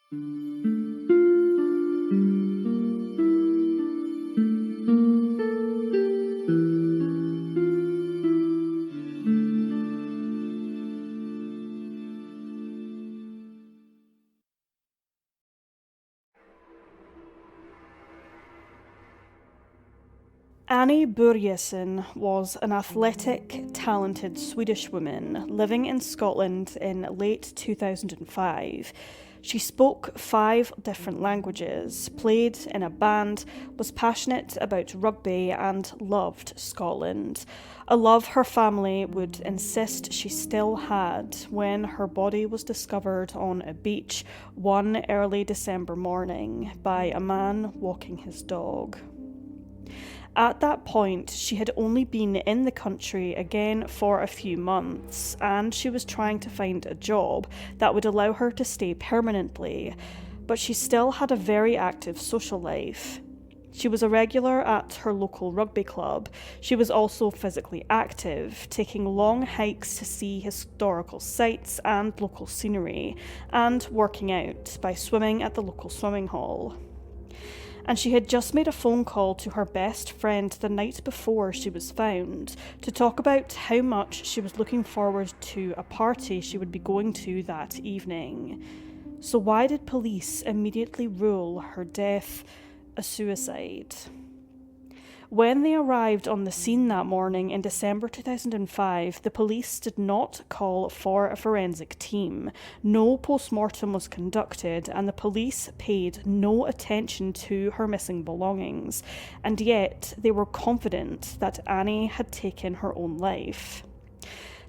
Annie Börjesson was an athletic, talented Swedish woman living in Scotland in late 2005. She spoke 5 different languages, played in a band, was passionate about rugby and loved Scotland. A love her family would insist she still had when her body was discovered on a beach one early December morning by a man walking his dog. At that point, she had only been in the country again for a few months, and she was trying to find a job that would allow her to stay permanently, but she still had a very active social life. She was a regular at her local rugby club. She was also physically active, taking long hikes to see historical sites and local scenery, and working out by swimming at the local swimming hall. And she had just made a phone call to her best friend the night before she was found to talk about how much she was looking forward to a party she would be going to that evening. So why did police immediately rule her death a suicide? When they arrived on the scene that morning in December 2005, the police did not call for a forensic team. No post-mortem was conducted, and the police paid no attention to her missing belongings, and yet they were confident that Annie had taken her own life.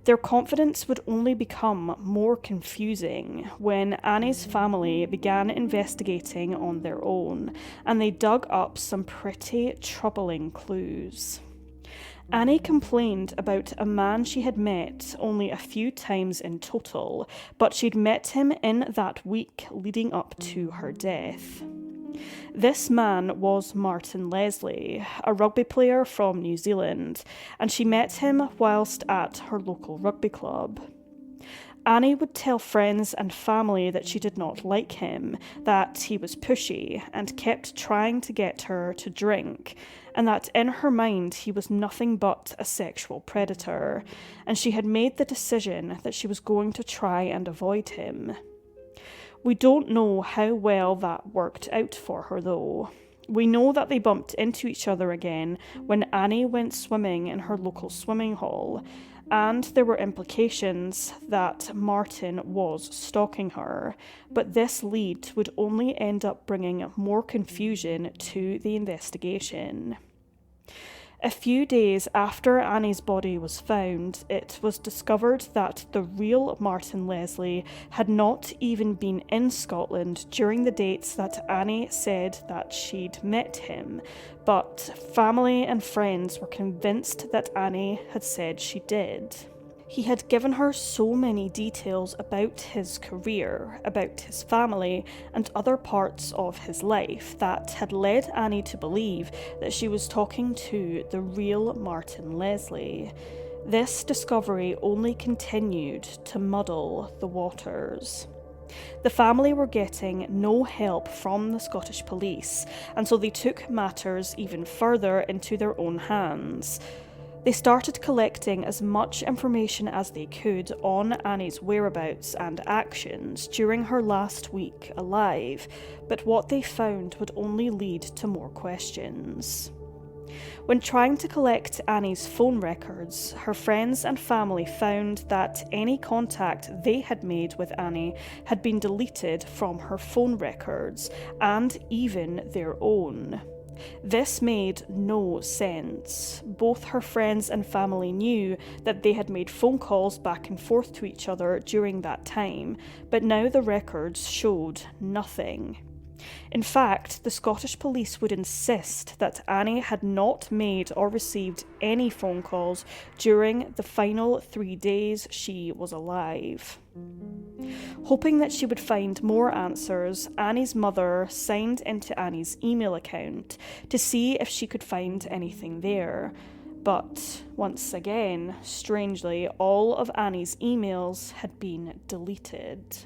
Their confidence would only become more confusing when Annie's family began investigating on their own, and they dug up some pretty troubling clues. Annie complained about a man she had met only a few times in total, but she'd met him in that week leading up to her death. This man was Martin Leslie, a rugby player from New Zealand, and she met him whilst at her local rugby club. Annie would tell friends and family that she did not like him, that he was pushy, and kept trying to get her to drink, and that in her mind he was nothing but a sexual predator, and she had made the decision that she was going to try and avoid him. We don't know how well that worked out for her, though. We know that they bumped into each other again when Annie went swimming in her local swimming hall, and there were implications that Martin was stalking her, but this lead would only end up bringing more confusion to the investigation. A few days after Annie's body was found, it was discovered that the real Martin Leslie had not even been in Scotland during the dates that Annie said that she'd met him, but family and friends were convinced that Annie had said she did. He had given her so many details about his career, about his family, and other parts of his life that had led Annie to believe that she was talking to the real Martin Leslie. This discovery only continued to muddle the waters. The family were getting no help from the Scottish police, and so they took matters even further into their own hands. They started collecting as much information as they could on Annie's whereabouts and actions during her last week alive, but what they found would only lead to more questions. When trying to collect Annie's phone records, her friends and family found that any contact they had made with Annie had been deleted from her phone records, and even their own. This made no sense. Both her friends and family knew that they had made phone calls back and forth to each other during that time, but now the records showed nothing. In fact, the Scottish police would insist that Annie had not made or received any phone calls during the final 3 days she was alive. Hoping that she would find more answers, Annie's mother signed into Annie's email account to see if she could find anything there. But once again, strangely, all of Annie's emails had been deleted.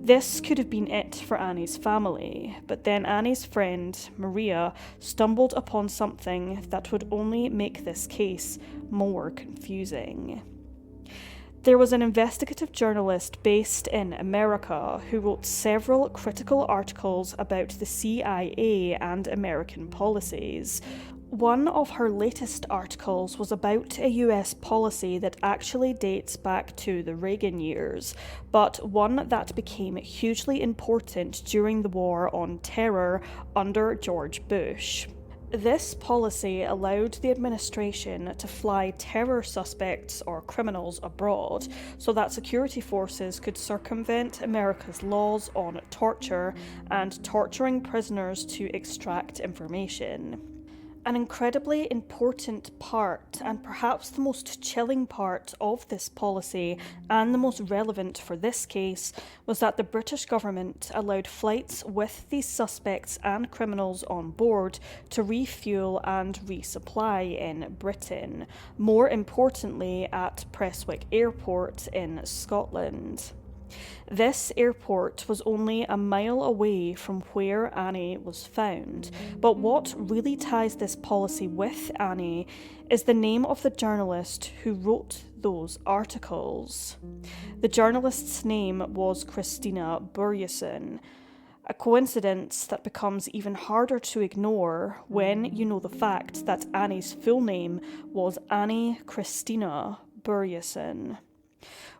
This could have been it for Annie's family, but then Annie's friend, Maria, stumbled upon something that would only make this case more confusing. There was an investigative journalist based in America who wrote several critical articles about the CIA and American policies. One of her latest articles was about a US policy that actually dates back to the Reagan years, but one that became hugely important during the War on Terror under George Bush. This policy allowed the administration to fly terror suspects or criminals abroad so that security forces could circumvent America's laws on torture and torturing prisoners to extract information. An incredibly important part, and perhaps the most chilling part of this policy, and the most relevant for this case, was that the British government allowed flights with these suspects and criminals on board to refuel and resupply in Britain, more importantly at Prestwick Airport in Scotland. This airport was only a mile away from where Annie was found, but what really ties this policy with Annie is the name of the journalist who wrote those articles. The journalist's name was Christina Börjesson, a coincidence that becomes even harder to ignore when you know the fact that Annie's full name was Annie Christina Börjesson.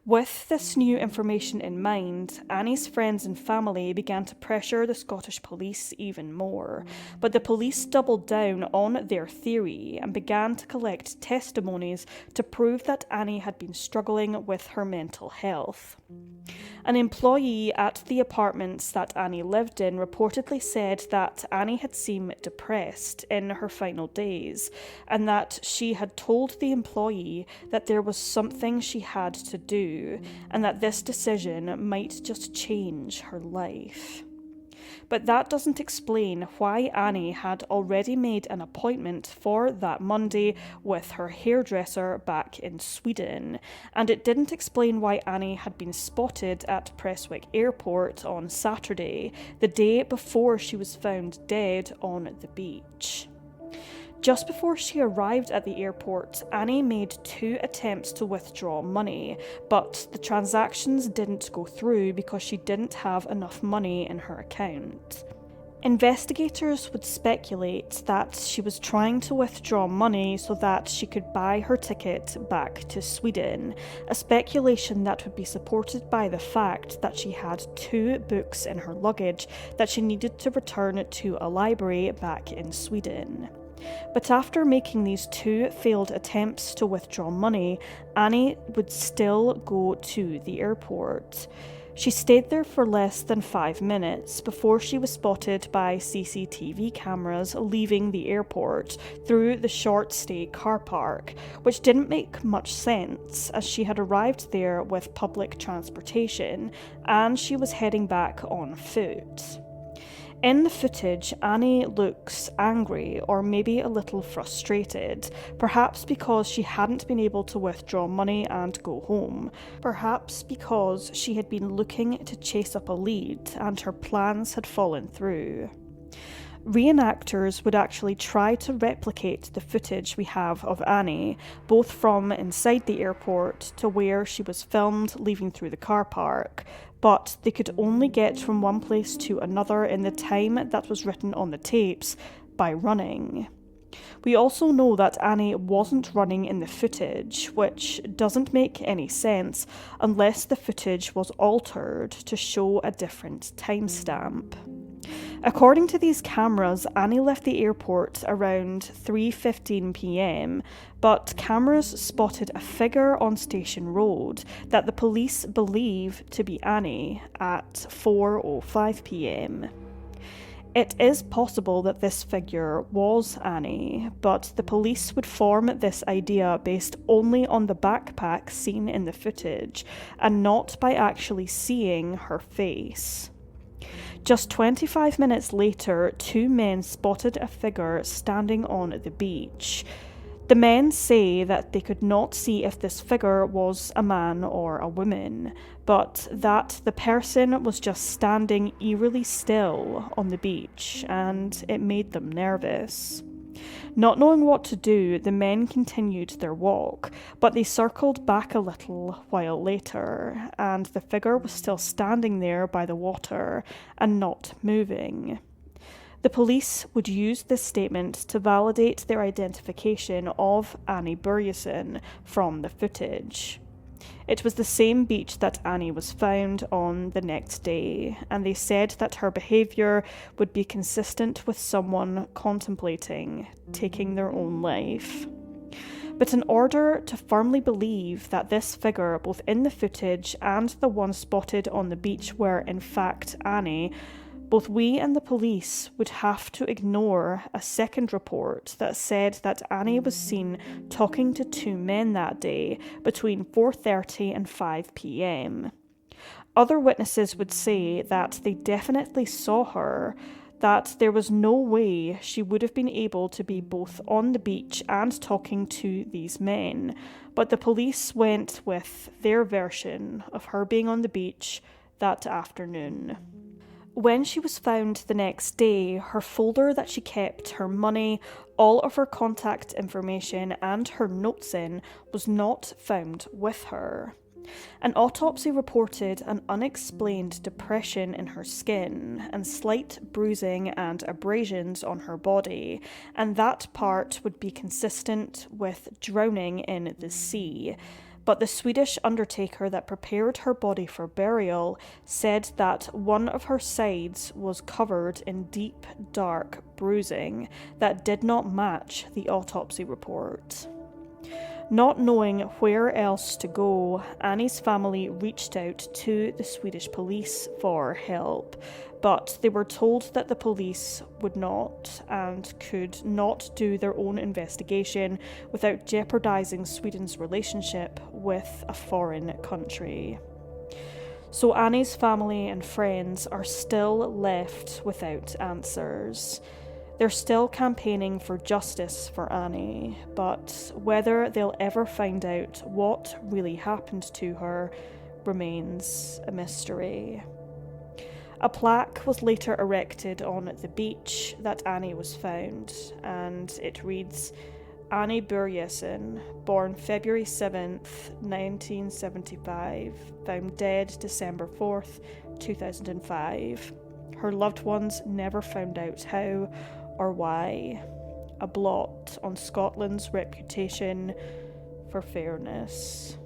With this new information in mind, Annie's friends and family began to pressure the Scottish police even more, but the police doubled down on their theory and began to collect testimonies to prove that Annie had been struggling with her mental health. An employee at the apartments that Annie lived in reportedly said that Annie had seemed depressed in her final days, and that she had told the employee that there was something she had to do, and that this decision might just change her life. But that doesn't explain why Annie had already made an appointment for that Monday with her hairdresser back in Sweden, and it didn't explain why Annie had been spotted at Prestwick Airport on Saturday, the day before she was found dead on the beach. Just before she arrived at the airport, Annie made 2 attempts to withdraw money, but the transactions didn't go through because she didn't have enough money in her account. Investigators would speculate that she was trying to withdraw money so that she could buy her ticket back to Sweden, a speculation that would be supported by the fact that she had 2 books in her luggage that she needed to return to a library back in Sweden. But after making these 2 failed attempts to withdraw money, Annie would still go to the airport. She stayed there for less than 5 minutes before she was spotted by CCTV cameras leaving the airport through the short stay car park, which didn't make much sense as she had arrived there with public transportation and she was heading back on foot. In the footage, Annie looks angry or maybe a little frustrated, perhaps because she hadn't been able to withdraw money and go home, perhaps because she had been looking to chase up a lead and her plans had fallen through. Reenactors would actually try to replicate the footage we have of Annie, both from inside the airport to where she was filmed leaving through the car park, but they could only get from one place to another in the time that was written on the tapes by running. We also know that Annie wasn't running in the footage, which doesn't make any sense unless the footage was altered to show a different timestamp. According to these cameras, Annie left the airport around 3:15 p.m, but cameras spotted a figure on Station Road that the police believe to be Annie at 4:05 p.m. It is possible that this figure was Annie, but the police would form this idea based only on the backpack seen in the footage, and not by actually seeing her face. Just 25 minutes later, 2 men spotted a figure standing on the beach. The men say that they could not see if this figure was a man or a woman, but that the person was just standing eerily still on the beach, and it made them nervous. Not knowing what to do, the men continued their walk, but they circled back a little while later, and the figure was still standing there by the water and not moving. The police would use this statement to validate their identification of Annie Börjesson from the footage. It was the same beach that Annie was found on the next day, and they said that her behaviour would be consistent with someone contemplating taking their own life. But in order to firmly believe that this figure, both in the footage and the one spotted on the beach, were in fact Annie, both we and the police would have to ignore a second report that said that Annie was seen talking to two men that day between 4:30 and 5 p.m. Other witnesses would say that they definitely saw her, that there was no way she would have been able to be both on the beach and talking to these men, but the police went with their version of her being on the beach that afternoon. When she was found the next day, her folder that she kept her money, all of her contact information, and her notes in was not found with her. An autopsy reported an unexplained depression in her skin and slight bruising and abrasions on her body, and that part would be consistent with drowning in the sea. But the Swedish undertaker that prepared her body for burial said that one of her sides was covered in deep, dark bruising that did not match the autopsy report. Not knowing where else to go, Annie's family reached out to the Swedish police for help, but they were told that the police would not and could not do their own investigation without jeopardising Sweden's relationship with a foreign country. So Annie's family and friends are still left without answers. They're still campaigning for justice for Annie, but whether they'll ever find out what really happened to her remains a mystery. A plaque was later erected on the beach that Annie was found, and it reads, Annie Börjesson, born February 7th, 1975, found dead December 4th, 2005. Her loved ones never found out how or why. A blot on Scotland's reputation for fairness.